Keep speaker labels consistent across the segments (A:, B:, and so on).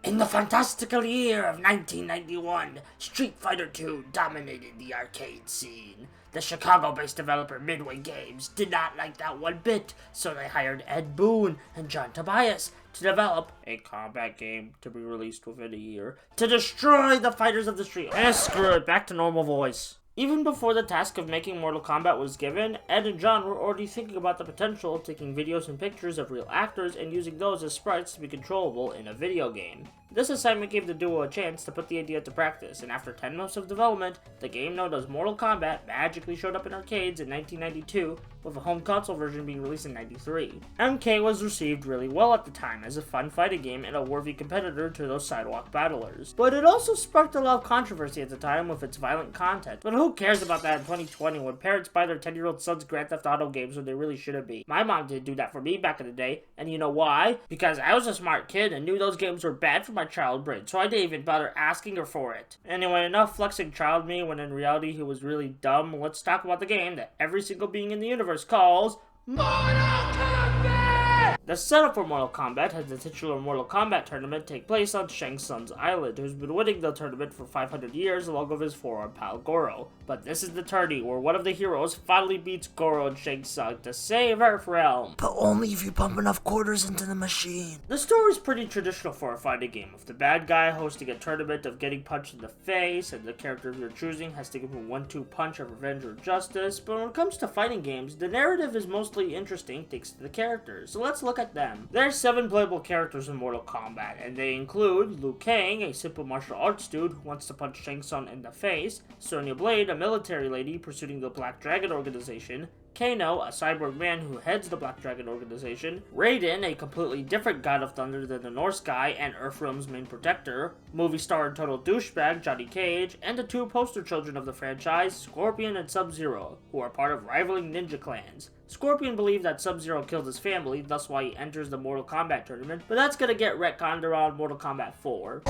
A: In the fantastical year of 1991, Street Fighter II dominated the arcade scene. The Chicago-based developer Midway Games did not like that one bit, so they hired Ed Boon and John Tobias to develop a combat game to be released within a year to destroy the fighters of the street. Screw it, back to normal voice. Even before the task of making Mortal Kombat was given, Ed and John were already thinking about the potential of taking videos and pictures of real actors and using those as sprites to be controllable in a video game. This assignment gave the duo a chance to put the idea to practice, and after 10 months of development, the game known as Mortal Kombat magically showed up in arcades in 1992, with a home console version being released in 93. MK was received really well at the time as a fun fighting game and a worthy competitor to those sidewalk battlers. But it also sparked a lot of controversy at the time with its violent content. But who cares about that in 2020 when parents buy their 10-year-old sons Grand Theft Auto games when they really shouldn't be? My mom didn't do that for me back in the day, and you know why? Because I was a smart kid and knew those games were bad for my child brain, so I didn't even bother asking her for it. Anyway, enough flexing child me when in reality he was really dumb. Let's talk about the game that every single being in the universe calls Mortal Kombat! The setup for Mortal Kombat has the titular Mortal Kombat tournament take place on Shang Tsung's island, who's been winning the tournament for 500 years along with his forearm pal Goro. But this is the tourney where one of the heroes finally beats Goro and Shang Tsung to save Earthrealm.
B: But only if you pump enough quarters into the machine.
A: The story's pretty traditional for a fighting game, with the bad guy hosting a tournament of getting punched in the face, and the character you're choosing has to give him a 1-2 punch of revenge or justice. But when it comes to fighting games, the narrative is mostly interesting thanks to the characters, so let's look at them. There's 7 playable characters in Mortal Kombat, and they include Liu Kang, a simple martial arts dude who wants to punch Shang Tsung in the face, Sonya Blade, a military lady pursuing the Black Dragon organization, Kano, a cyborg man who heads the Black Dragon organization, Raiden, a completely different god of thunder than the Norse guy and Earthrealm's main protector, movie star and total douchebag Johnny Cage, and the 2 poster children of the franchise, Scorpion and Sub-Zero, who are part of rivaling ninja clans. Scorpion believed that Sub-Zero killed his family, thus why he enters the Mortal Kombat tournament, but that's gonna get retconned around Mortal Kombat 4.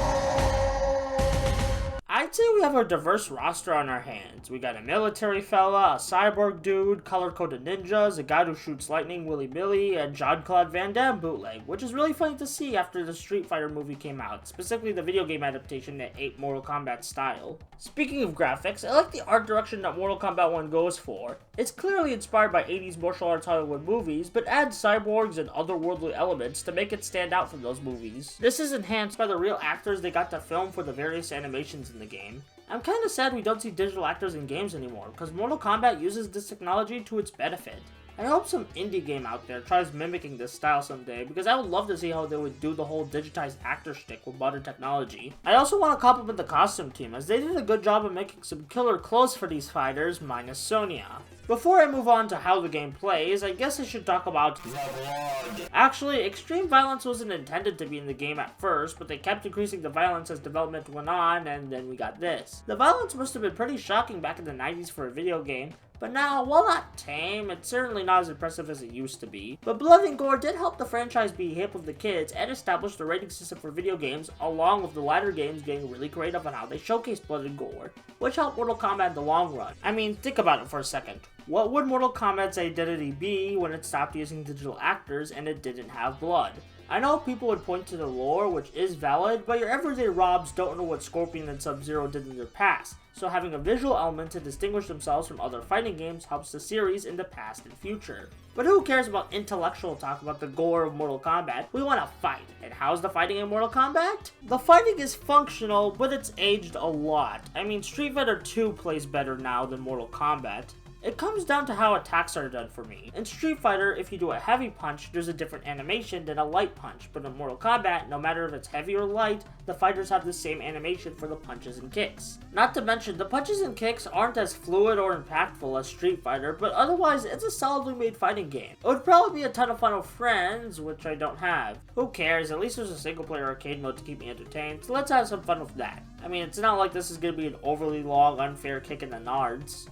A: I'd say we have a diverse roster on our hands. We got a military fella, a cyborg dude, color-coded ninjas, a guy who shoots lightning willy-nilly, and Jean-Claude Van Damme bootleg, which is really funny to see after the Street Fighter movie came out, specifically the video game adaptation that ate Mortal Kombat style. Speaking of graphics, I like the art direction that Mortal Kombat 1 goes for. It's clearly inspired by 80s martial arts Hollywood movies, but adds cyborgs and otherworldly elements to make it stand out from those movies. This is enhanced by the real actors they got to film for the various animations in the game. I'm kinda sad we don't see digital actors in games anymore, because Mortal Kombat uses this technology to its benefit. I hope some indie game out there tries mimicking this style someday, because I would love to see how they would do the whole digitized actor shtick with modern technology. I also want to compliment the costume team, as they did a good job of making some killer clothes for these fighters, minus Sonya. Before I move on to how the game plays, I guess I should talk about the blood. Actually, extreme violence wasn't intended to be in the game at first, but they kept increasing the violence as development went on, and then we got this. The violence must have been pretty shocking back in the 90s for a video game, but now, while not tame, it's certainly not as impressive as it used to be. But blood and gore did help the franchise be hip with the kids and establish the rating system for video games, along with the latter games getting really creative on how they showcase blood and gore, which helped Mortal Kombat in the long run. I mean, think about it for a second. What would Mortal Kombat's identity be when it stopped using digital actors and it didn't have blood? I know people would point to the lore, which is valid, but your everyday Robs don't know what Scorpion and Sub-Zero did in their past, so having a visual element to distinguish themselves from other fighting games helps the series in the past and future. But who cares about intellectual talk about the gore of Mortal Kombat? We want to fight, and how's the fighting in Mortal Kombat? The fighting is functional, but it's aged a lot. I mean, Street Fighter 2 plays better now than Mortal Kombat. It comes down to how attacks are done for me. In Street Fighter, if you do a heavy punch, there's a different animation than a light punch, but in Mortal Kombat, no matter if it's heavy or light, the fighters have the same animation for the punches and kicks. Not to mention, the punches and kicks aren't as fluid or impactful as Street Fighter, but otherwise, it's a solidly made fighting game. It would probably be a ton of fun with friends, which I don't have. Who cares, at least there's a single player arcade mode to keep me entertained, so let's have some fun with that. I mean, it's not like this is gonna be an overly long, unfair kick in the nards.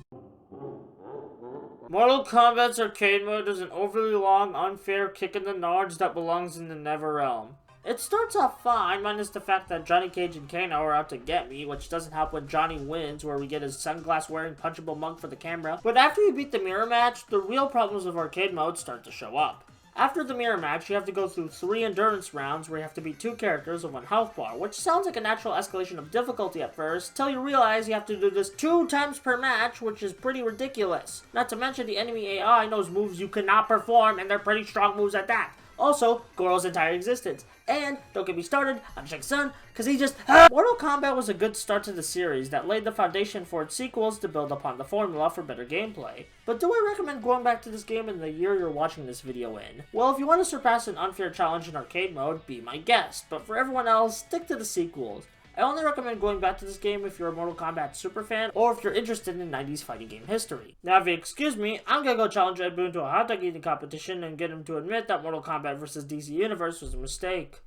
A: Mortal Kombat's arcade mode is an overly long, unfair kick in the nards that belongs in the Never Realm. It starts off fine, minus the fact that Johnny Cage and Kano are out to get me, which doesn't help when Johnny wins, where we get his sunglass-wearing punchable monk for the camera. But after you beat the mirror match, the real problems of arcade mode start to show up. After the mirror match, you have to go through 3 endurance rounds where you have to beat 2 characters with 1 health bar, which sounds like a natural escalation of difficulty at first, till you realize you have to do this 2 times per match, which is pretty ridiculous. Not to mention the enemy AI knows moves you cannot perform, and they're pretty strong moves at that. Also, Goro's entire existence. And, don't get me started on Shang Tsung, cause he just Mortal Kombat was a good start to the series that laid the foundation for its sequels to build upon the formula for better gameplay. But do I recommend going back to this game in the year you're watching this video in? Well, if you want to surpass an unfair challenge in arcade mode, be my guest, but for everyone else, stick to the sequels. I only recommend going back to this game if you're a Mortal Kombat superfan, or if you're interested in 90s fighting game history. Now if you excuse me, I'm gonna go challenge Ed Boon to a hot dog eating competition and get him to admit that Mortal Kombat vs. DC Universe was a mistake.